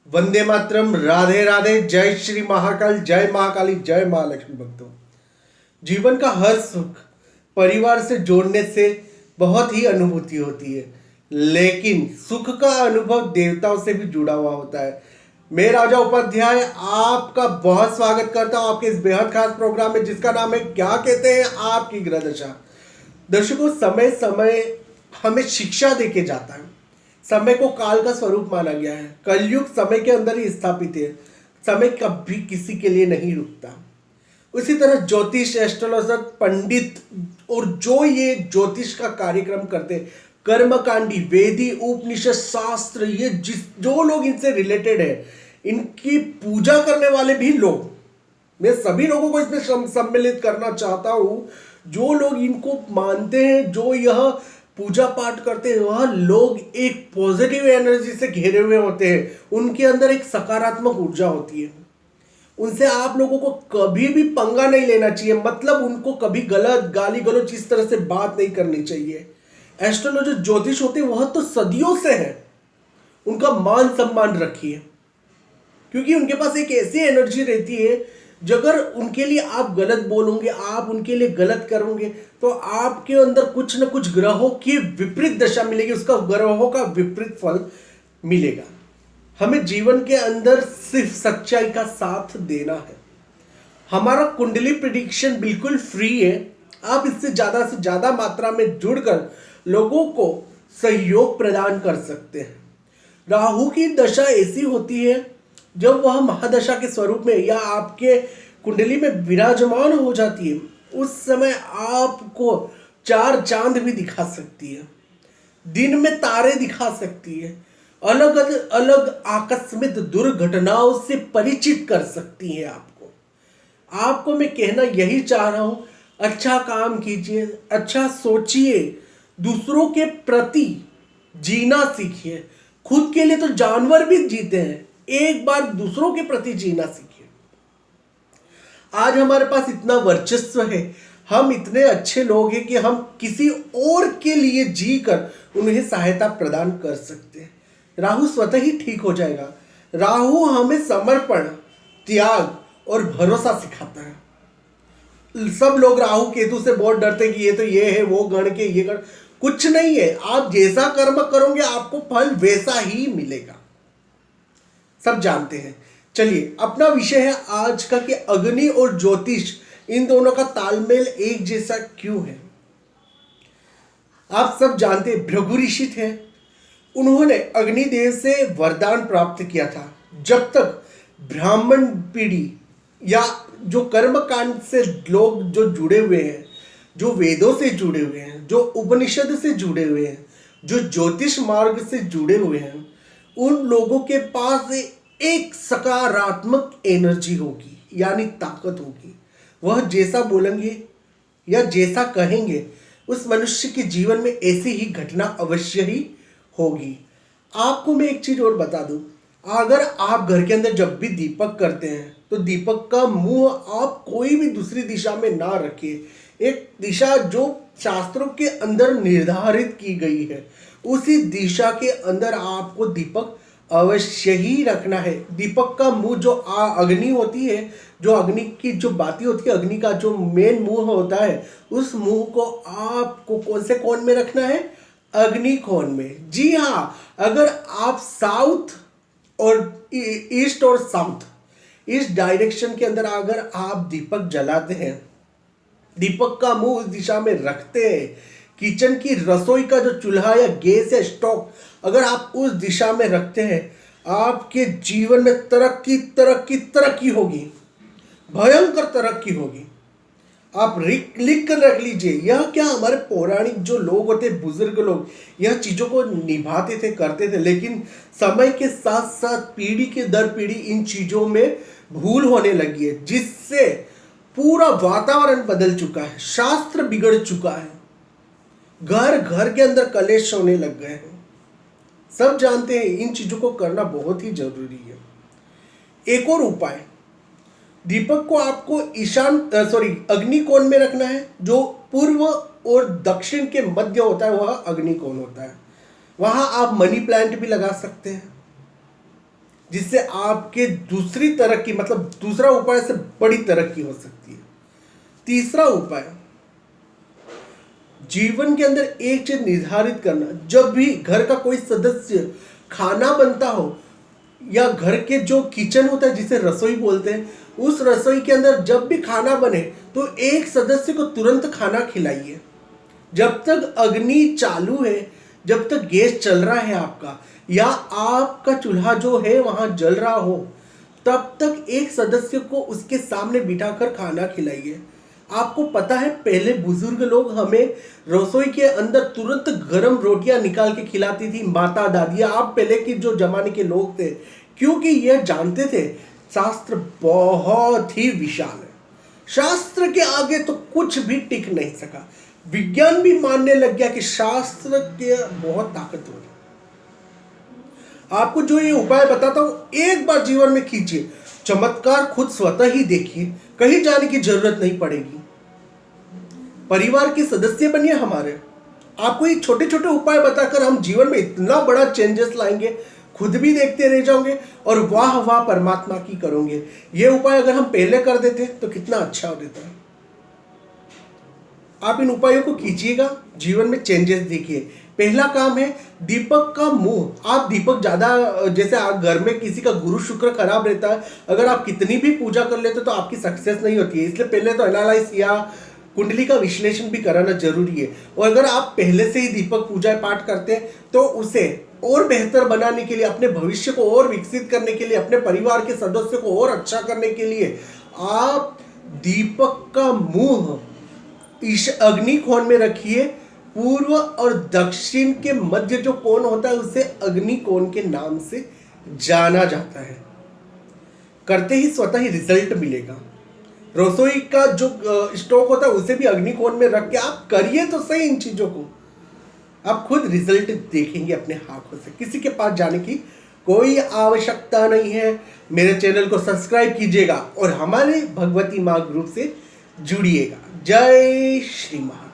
वंदे मातरम। राधे राधे। जय श्री महाकाल, जय महाकाली, जय महालक्ष्मी। भक्तों, जीवन का हर सुख परिवार से जोड़ने से बहुत ही अनुभूति होती है, लेकिन सुख का अनुभव देवताओं से भी जुड़ा हुआ होता है। मैं राजा उपाध्याय आपका बहुत स्वागत करता हूं आपके इस बेहद खास प्रोग्राम में, जिसका नाम है क्या कहते हैं आपकी ग्रह दशा। दर्शकों, समय समय हमें शिक्षा देके जाता है। समय को काल का स्वरूप माना गया है। कलयुग समय के अंदर ही स्थापित है। समय कभी किसी के लिए नहीं रुकता। उसी तरह ज्योतिष, एस्ट्रोलॉजर, पंडित और जो ये ज्योतिष का कार्यक्रम करते, कर्मकांडी, वेदी, उपनिषद, शास्त्र, ये जो लोग इनसे रिलेटेड है, इनकी पूजा करने वाले भी लोग, मैं सभी लोगों को इसमें सम्मिलित करना चाहता हूं। जो लोग इनको मानते हैं, जो यह पूजा पाठ करते हैं, वह लोग एक पॉजिटिव एनर्जी से घिरे हुए होते हैं। उनके अंदर एक सकारात्मक ऊर्जा होती है। उनसे आप लोगों को कभी भी पंगा नहीं लेना चाहिए, मतलब उनको कभी गलत गाली गलौज इस तरह से बात नहीं करनी चाहिए। एस्ट्रोलॉजर, ज्योतिष होते हैं, वह तो सदियों से है। उनका मान सम्मान रखिए, क्योंकि उनके पास एक ऐसी एनर्जी रहती है, जो अगर उनके लिए आप गलत बोलोगे, आप उनके लिए गलत करोगे, तो आपके अंदर कुछ न कुछ ग्रहों की विपरीत दशा मिलेगी, उसका ग्रहों का विपरीत फल मिलेगा। हमें जीवन के अंदर सिर्फ सच्चाई का साथ देना है। हमारा कुंडली प्रिडिक्शन बिल्कुल फ्री है। आप इससे से ज्यादा मात्रा में जुड़कर लोगों को सहयोग प्रदान कर सकते हैं। राहु की दशा ऐसी होती है, जब वह महादशा के स्वरूप में या आपके कुंडली में विराजमान हो जाती है, उस समय आपको चार चांद भी दिखा सकती है, दिन में तारे दिखा सकती है, अलग अलग आकस्मिक दुर्घटनाओं से परिचित कर सकती है। आपको मैं कहना यही चाह रहा हूं, अच्छा काम कीजिए, अच्छा सोचिए, दूसरों के प्रति जीना सीखिए। खुद के लिए तो जानवर भी जीते हैं, एक बार दूसरों के प्रति जीना सीखिए। आज हमारे पास इतना वर्चस्व है, हम इतने अच्छे लोग हैं कि हम किसी और के लिए जीकर उन्हें सहायता प्रदान कर सकते हैं। राहु स्वतः ही ठीक हो जाएगा। राहु हमें समर्पण, त्याग और भरोसा सिखाता है। सब लोग राहु केतु से बहुत डरते हैं कि ये तो ये है, वो गण के ये गण, कुछ नहीं है। आप जैसा कर्म करोगे आपको फल वैसा ही मिलेगा, सब जानते हैं। चलिए, अपना विषय है आज का कि अग्नि और ज्योतिष, इन दोनों का तालमेल एक जैसा क्यों है। आप सब जानते हैं, भृगु ऋषि थे। उन्होंने अग्निदेव से वरदान प्राप्त किया था, जब तक ब्राह्मण पीढ़ी या जो कर्मकांड से लोग जो जुड़े हुए हैं, जो वेदों से जुड़े हुए हैं, जो उपनिषद से जुड़े हुए हैं, जो ज्योतिष मार्ग से जुड़े हुए हैं, उन लोगों के पास एक सकारात्मक एनर्जी होगी, यानी ताकत होगी। वह जैसा बोलेंगे या जैसा कहेंगे, उस मनुष्य के जीवन में ऐसी ही घटना अवश्य ही होगी। आपको मैं एक चीज और बता दूं, अगर आप घर के अंदर जब भी दीपक करते हैं, तो दीपक का मुंह आप कोई भी दूसरी दिशा में ना रखिए। एक दिशा जो शास्त्रों के अंदर निर्धारित की गई है, उसी दिशा के अंदर आपको दीपक अवश्य ही रखना है। दीपक का मुंह जो अग्नि होती है, जो अग्नि की जो बाती होती है, अग्नि का जो मेन मुंह होता है, उस मुंह को आपको कौन से कोण में रखना है? अग्नि कोण में। जी हाँ, अगर आप साउथ और ईस्ट और साउथ, इस डायरेक्शन के अंदर अगर आप दीपक जलाते हैं, दीपक का मुंह उस दिशा में रखते हैं, किचन की रसोई का जो चूल्हा या गैस या स्टोव अगर आप उस दिशा में रखते हैं, आपके जीवन में तरक्की तरक्की तरक्की होगी, भयंकर तरक्की होगी। आप लिख कर रख लीजिए। यह क्या, हमारे पौराणिक जो लोग होते, बुजुर्ग लोग, यह चीजों को निभाते थे, करते थे, लेकिन समय के साथ साथ पीढ़ी के दर पीढ़ी इन चीजों में भूल होने लगी है, जिससे पूरा वातावरण बदल चुका है, शास्त्र बिगड़ चुका है, घर घर के अंदर कलेश होने लग गए हैं। सब जानते हैं, इन चीजों को करना बहुत ही जरूरी है। एक और उपाय, दीपक को आपको अग्नि कोण में रखना है। जो पूर्व और दक्षिण के मध्य होता है, वह अग्नि कोण होता है। वहां आप मनी प्लांट भी लगा सकते हैं। जिससे आपके दूसरी तरक्की मतलब दूसरा उपाय से बड़ी तरक्की हो सकती है। तीसरा उपाय, जीवन के अंदर एक चीज निर्धारित करना, जब भी घर का कोई सदस्य खाना बनता हो या घर के जो किचन होता है जिसे रसोई बोलते हैं, उस रसोई के अंदर जब भी खाना बने तो एक सदस्य को तुरंत खाना खिलाइए। जब तक अग्नि चालू है, जब तक गैस चल रहा है आपका या आपका चूल्हा जो है वहां जल रहा हो, तब तक एक सदस्य को उसके सामने बिठाकर खाना खिलाइए। आपको पता है पहले बुजुर्ग लोग हमें रसोई के अंदर तुरंत गरम रोटियां निकाल के खिलाती थी, माता दादियां, आप पहले के जो जमाने के लोग थे, क्योंकि यह जानते थे शास्त्र बहुत ही विशाल है, शास्त्र के आगे तो कुछ भी टिक नहीं सका। विज्ञान भी मानने लग गया कि शास्त्र के बहुत ताकतवर है। आपको जो ये उपाय बताता हूं एक बार जीवन में कीजिए, चमत्कार खुद स्वतः ही देखिए, कहीं जाने की जरूरत नहीं पड़ेगी। परिवार के सदस्य बनिए हमारे। आपको ये छोटे छोटे उपाय बताकर हम जीवन में इतना बड़ा चेंजेस लाएंगे, खुद भी देखते रह जाओगे और वाह वाह परमात्मा की करोगे। ये उपाय अगर हम पहले कर देते तो कितना अच्छा हो देता। आप इन उपायों को कीजिएगा, जीवन में चेंजेस देखिए। पहला काम है दीपक का मुंह। आप दीपक ज्यादा, जैसे आप घर में किसी का गुरु शुक्र खराब रहता है, अगर आप कितनी भी पूजा कर लेते तो आपकी सक्सेस नहीं होती है। इसलिए पहले तो एनालाइज या कुंडली का विश्लेषण भी कराना जरूरी है। और अगर आप पहले से ही दीपक पूजा पाठ करते हैं तो उसे और बेहतर बनाने के लिए, अपने भविष्य को और विकसित करने के लिए, अपने परिवार के सदस्यों को और अच्छा करने के लिए आप दीपक का मुंह इस अग्नि कोण में रखिए। पूर्व और दक्षिण के मध्य जो कोण होता है उसे अग्नि कोण के नाम से जाना जाता है। करते ही स्वतः ही रिजल्ट मिलेगा। रसोई का जो स्टोव होता है उसे भी अग्नि कोण में रख के आप करिए तो सही इन चीजों को, आप खुद रिजल्ट देखेंगे अपने हाथों से। किसी के पास जाने की कोई आवश्यकता नहीं है। मेरे चैनल को सब्सक्राइब कीजिएगा और हमारे भगवती माँ ग्रुप से जुड़िएगा। जय श्री महाकाल।